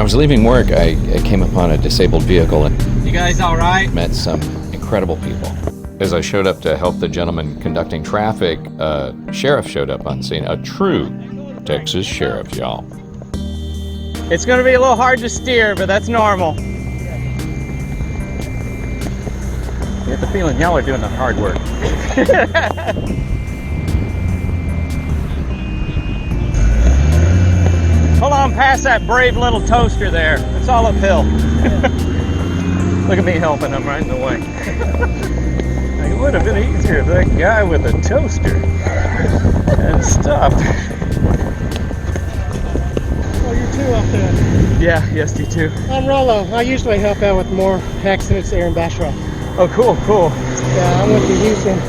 was leaving work, I came upon a disabled vehicle and You guys all right? met some incredible people. As I showed up to help the gentleman conducting traffic, a sheriff showed up on scene. A true Texas sheriff, y'all. It's gonna be a little hard to steer, but that's normal. I get the feeling y'all are doing the hard work. Hold on past that brave little toaster there. It's all uphill. Look at me helping him right in the way. It would have been easier if that guy with a toaster had stopped. Oh, you too up there. Yeah, yes, you too. I'm Rollo. I usually help out with more accidents there in Bastrop. Oh, cool, cool. Yeah, I'm with the Houston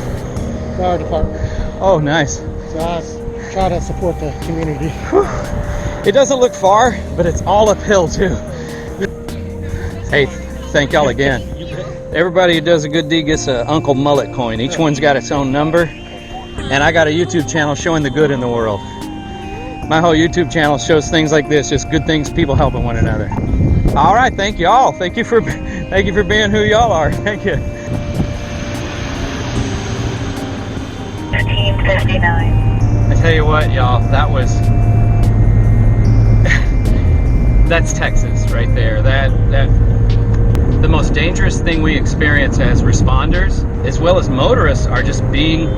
Fire Department. Oh, nice. So I try to support the community. Whew. It doesn't look far, but it's all uphill too. Hey, thank y'all again. Everybody who does a good deed gets a Uncle Mullet coin. Each one's got its own number. And I got a YouTube channel showing the good in the world. My whole YouTube channel shows things like this, just good things, people helping one another. All right, thank you all. Thank you for being who y'all are. Thank you. 1559. I tell you what, y'all, that's Texas right there. The most dangerous thing we experience as responders, as well as motorists, are just being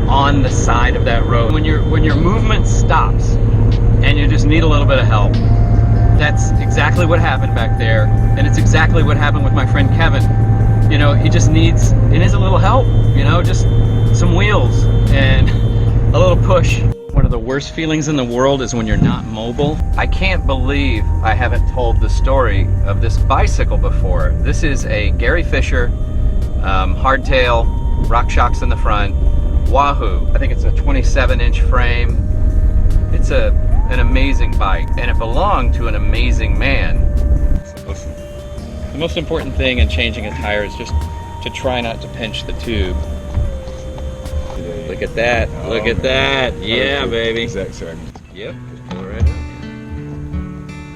on the side of that road. When your movement stops and you just need a little bit of help, that's exactly what happened back there, and it's exactly what happened with my friend Kevin. You know, he needs a little help, you know, just some wheels and a little push. One of the worst feelings in the world is when you're not mobile. I can't believe I haven't told the story of this bicycle before. This is a Gary Fisher hardtail, rock shocks in the front, Wahoo. I think it's a 27-inch frame. It's an amazing bike, and it belonged to an amazing man. Listen, the most important thing in changing a tire is just to try not to pinch the tube. Look at that. Oh, look at that. Yeah, baby. Exact second. Yep. Just pull it right up.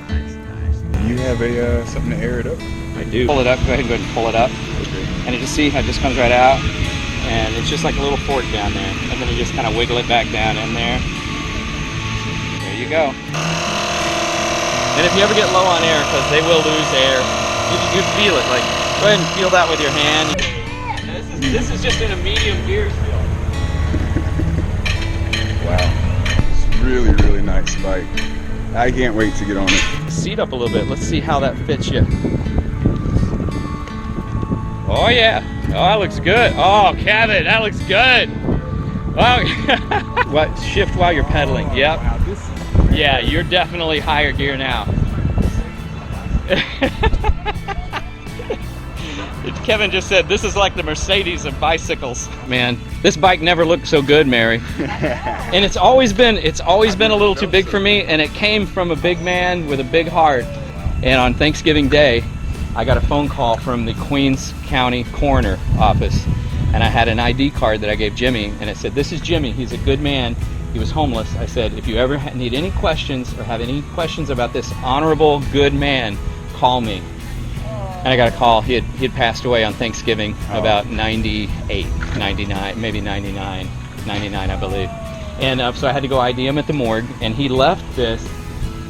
Nice, nice. Do you have something to air it up? I do. Pull it up. Go ahead and pull it up. Okay. And you just see how it just comes right out. And it's just like a little fork down there. And then you just kind of wiggle it back down in there. There you go. And if you ever get low on air, because they will lose air, you feel it. Like, go ahead and feel that with your hand. This is just in a medium gear still. Wow. It's really, really nice bike. I can't wait to get on it. Seat up a little bit. Let's see how that fits you. Oh yeah. Oh, that looks good. Oh, Kevin, that looks good. Oh, what? Shift while you're pedaling. Yep. Wow, Yeah, you're definitely higher gear now. Kevin just said this is like the Mercedes of bicycles. Man, this bike never looked so good, Mary. And it's always been a little too big for me, and it came from a big man with a big heart. And on Thanksgiving Day, I got a phone call from the Queens County Coroner office, and I had an ID card that I gave Jimmy, and it said, "This is Jimmy. He's a good man. He was homeless." I said, "If you ever need any questions or have any questions about this honorable, good man, call me." And I got a call. He had passed away on Thanksgiving, about 98, 99, maybe 99, I believe. And so I had to go ID him at the morgue, and he left this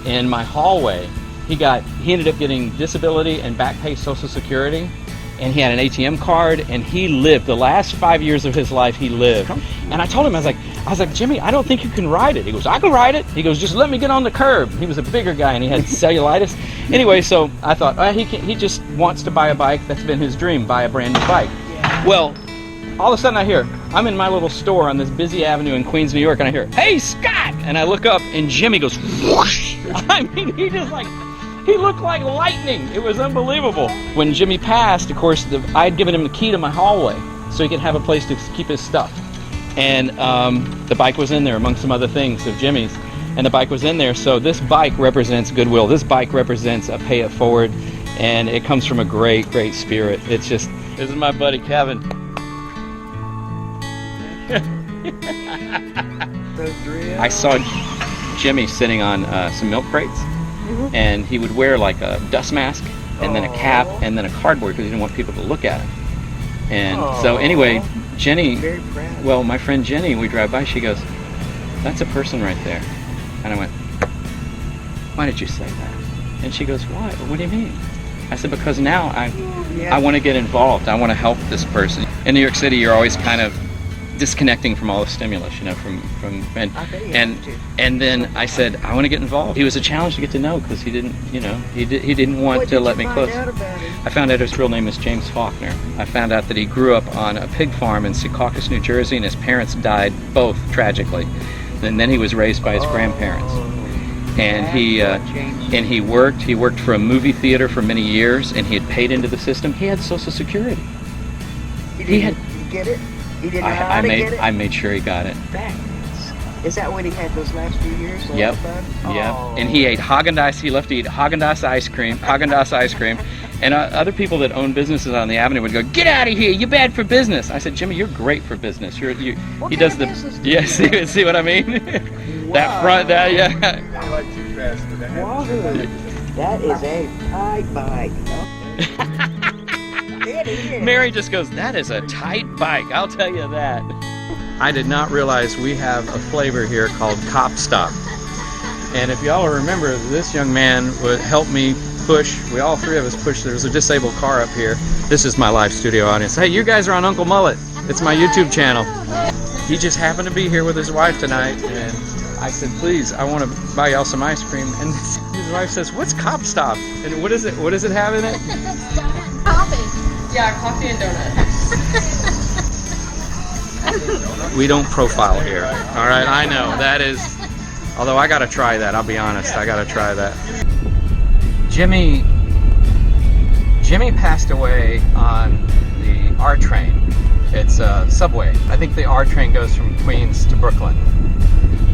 in my hallway. He ended up getting disability and back pay Social Security, and he had an ATM card, and he lived the last 5 years of his life. He lived. And I told him, I was like, "Jimmy, I don't think you can ride it." He goes, "I can ride it." He goes, "Just let me get on the curb." He was a bigger guy, and he had cellulitis. Anyway, so I thought, he just wants to buy a bike. That's been his dream, buy a brand new bike. Well, all of a sudden I hear, I'm in my little store on this busy avenue in Queens, New York, and I hear, "Hey, Scott!" And I look up, and Jimmy goes, whoosh. I mean, he looked like lightning. It was unbelievable. When Jimmy passed, of course, I'd given him the key to my hallway so he could have a place to keep his stuff. And the bike was in there among some other things of Jimmy's. And the bike was in there, so this bike represents goodwill. This bike represents a pay it forward, and it comes from a great, great spirit. It's just, this is my buddy Kevin. I saw Jimmy sitting on some milk crates, and he would wear like a dust mask and then a cap and then a cardboard because he didn't want people to look at him. And so anyway, Jenny, well, my friend Jenny, we drive by, she goes, "That's a person right there." And I went, "Why did you say that?" And she goes, "Why? What do you mean?" I said, "Because now I want to get involved. I want to help this person." In New York City, you're always kind of disconnecting from all the stimulus, you know, and then I said, "I want to get involved." He was a challenge to get to know because he didn't, you know, he didn't want to let me close. I found out his real name is James Faulkner. I found out that he grew up on a pig farm in Secaucus, New Jersey, and his parents died both tragically. And then he was raised by his grandparents. And he worked for a movie theater for many years, and he had paid into the system. He had Social Security. He didn't get it? He didn't know how to get it? I made sure he got it. Is that when he had those last few years? Yep. Yep. And he ate Haagen-Dazs. He loved to eat Haagen-Dazs ice cream. And other people that own businesses on the avenue would go, "Get out of here! You're bad for business." I said, "Jimmy, you're great for business. He does the yes. Yeah, see what I mean? That front, yeah. I like too fast for that. Wahoo! That is a tight bike. It is. Mary just goes, "That is a tight bike, I'll tell you that." I did not realize we have a flavor here called Cop Stop. And if y'all remember, this young man would help me push. All three of us pushed. There was a disabled car up here. This is my live studio audience. Hey, you guys are on Uncle Mullet. It's my YouTube channel. He just happened to be here with his wife tonight, and I said, "Please, I want to buy y'all some ice cream." And his wife says, "What's Cop Stop? And what is it? What does it have in it?" Coffee. Yeah, coffee and donuts. We don't profile here. All right, I know that is. Although I gotta try that. I'll be honest. I gotta try that. Jimmy passed away on the R train. It's a subway. I think the R train goes from Queens to Brooklyn.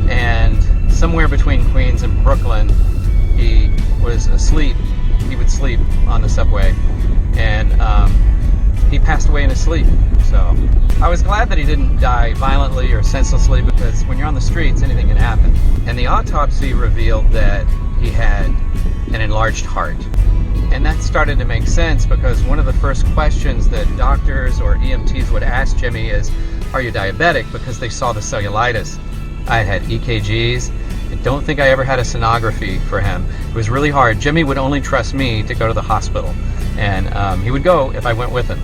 And somewhere between Queens and Brooklyn, he was asleep. He would sleep on the subway. And he passed away in his sleep. So I was glad that he didn't die violently or senselessly, because when you're on the streets, anything can happen. And the autopsy revealed that he had an enlarged heart. And that started to make sense, because one of the first questions that doctors or EMTs would ask Jimmy is, "Are you diabetic?" Because they saw the cellulitis. I had EKGs. I don't think I ever had a sonography for him. It was really hard. Jimmy would only trust me to go to the hospital. And he would go if I went with him.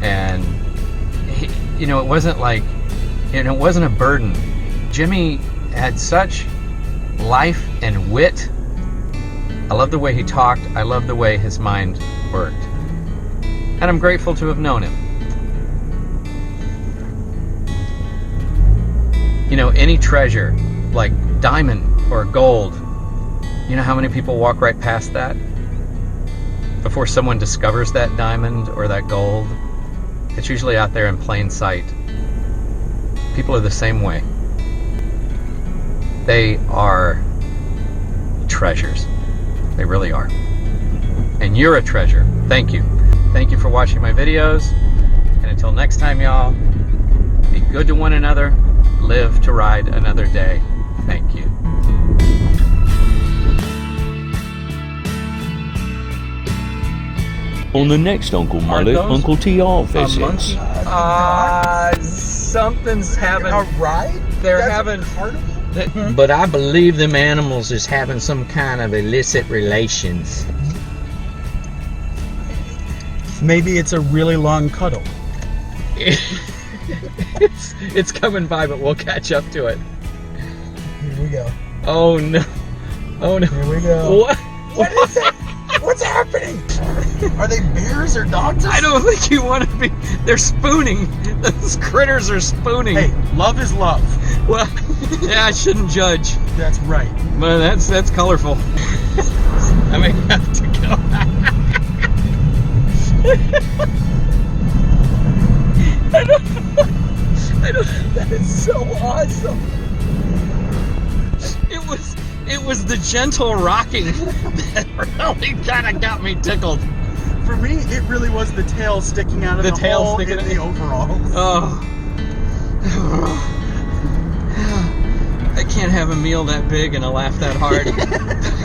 And, it wasn't like, it wasn't a burden. Jimmy had such life and wit. I love the way he talked. I love the way his mind worked. And I'm grateful to have known him. Any treasure, like diamond or gold, you know how many people walk right past that before someone discovers that diamond or that gold? It's usually out there in plain sight. People are the same way. They are treasures. They really are. And you're a treasure. Thank you. Thank you for watching my videos. And until next time, y'all, be good to one another. Live to ride another day. Thank you. On the next Uncle Mullet, Uncle TR visits. Something's having. A ride? They're That's having. a carnival? But I believe them animals is having some kind of illicit relations. Maybe it's a really long cuddle. It's coming by, but we'll catch up to it. Here we go. Oh no! Oh no! Here we go. What? What is it? What's happening? Are they bears or dogs? I don't think you want to be. They're spooning. Those critters are spooning. Hey, love is love. Well, yeah, I shouldn't judge. That's right. But that's colorful. I may have to go. I don't. That is so awesome. It was the gentle rocking that really kind of got me tickled. For me, it really was the tail sticking out of The the tail hole sticking in out. the overalls. Oh. can't have a meal that big and a laugh that hard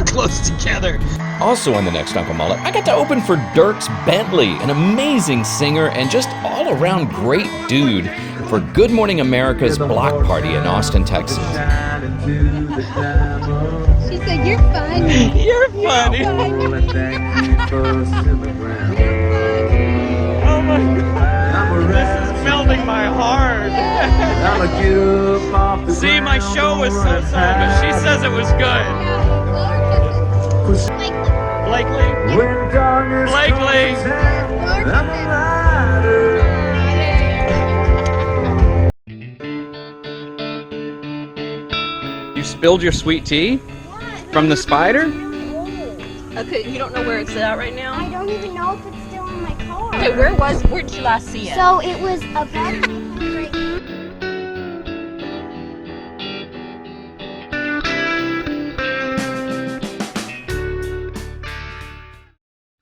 close together. Also on the next Uncle Mullet, I got to open for Dierks Bentley, an amazing singer and just all-around great dude, for Good Morning America's block party in Austin, Texas. She said, "You're funny." You're funny. Oh my God. This is melting my heart. See, my show was so-so, but she says it was good. Blakely? Blakely! You spilled your sweet tea? From the spider? Okay, you don't know where it's at right now? I don't even know if it's still in my car. Okay, where did you last see it? So it was above my